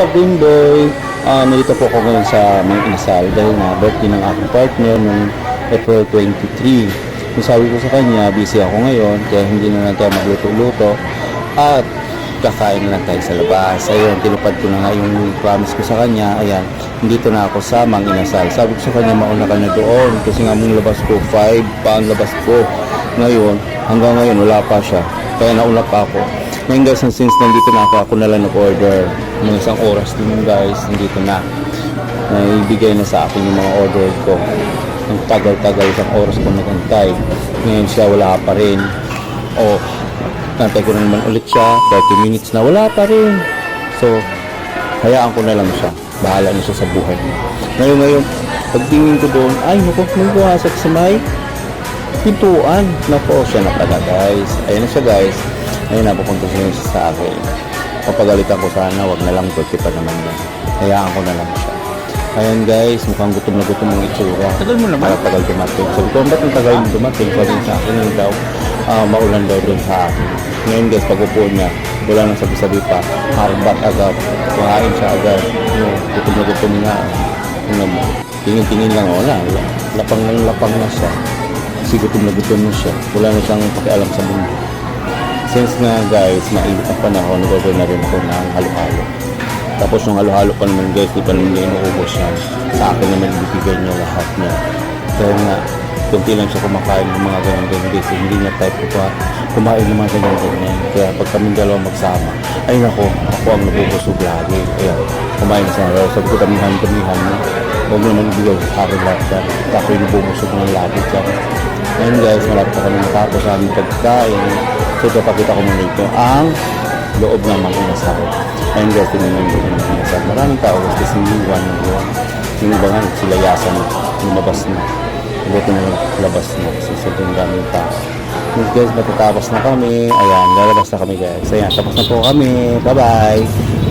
Kabimboy, nandito po ako ngayon sa may inasal dahil na birthday ng aking partner noong April 23. Kung sabi ko sa kanya, busy ako ngayon kaya hindi na lang tayo magluto-luto at kakain na lang tayo sa labas. Ayun, tinupad ko na nga yung promise ko sa kanya. Ayan, dito na ako sa Mang Inasal. Sabi ko sa kanya, mauna ka na doon kasi nga mong labas ko, 5 pa ang labas ko. Ngayon, hanggang ngayon wala pa siya, kaya nauna pa ako. Ngayon guys, since nandito na ako na lang nag-order. Mga isang oras din guys, nandito na. Naibigay na sa akin yung mga order ko. Ang tagal-tagal, isang oras ko nagantay. Ngayon siya, wala pa rin. Nantay ko na naman ulit siya, 30 minutes na, wala pa rin. So, hayaan ko na lang siya. Bahala na siya sa buhay niya. Ngayon, pagtingin ko doon, ay naku, may buwasak sa may pintuan. Naku, siya na pala guys. Ayan na siya guys. Ayun na, pupunta siya sa akin. Papagalitan ko sana, wag na lang, birthday pa naman yan. Hayaan ko na lang siya. Ayan guys, mukhang gutom na gutom ang itsura. Tagal mo naman? Tagal dumating. Sabi ko, ba't ang tagal dumating? Sabi sa akin lang daw, maulan daw doon sa akin. Ngayon guys, pag-upo niya, wala nang sabi-sabi pa, harbat agad. Kuhain siya agad. Gutom na gutom nga. Tingin-tingin lang, wala. Lapang na siya. Kasi gutom na siya. Wala na siyang pakialam sa mundo. Since nga guys, mainit ang panahon, gagawin na rin ako ng halo-halo. Tapos yung halo-halo pa naman guys, di pa naman niya inuubos yan. Sa akin naman ibibigay niya lahat niya. Dahil nga, kunti lang siya kumakain ng mga ganyan-ganyan guys. Hindi niya type ko pa kumain ng mga ganyan-ganyan. Kaya pag kaming dalawa magsama, ay nako, ako ang nabubusog lagi. Kaya kumain siya. Sabi ko, damihan mo. Huwag naman ibigay sa akin lahat siya. Ako yung nabubusog ng lagi siya. Ngayon guys, malapit ako nang matapos sa aming pagkain. So, papakita ko muna ito ang loob ng Mang Inasal. Ngayon guys, tinanong yung Mang Inasal. Maraming tao kasi siniwan ng buwan. Yung iba nga, sila yasan, lumabas na. Buti na labas na kasi sobrang daming tao. Guys, matatapos na kami. Ayan, lalabas na kami guys. Ayan, tapos na po kami. Bye-bye!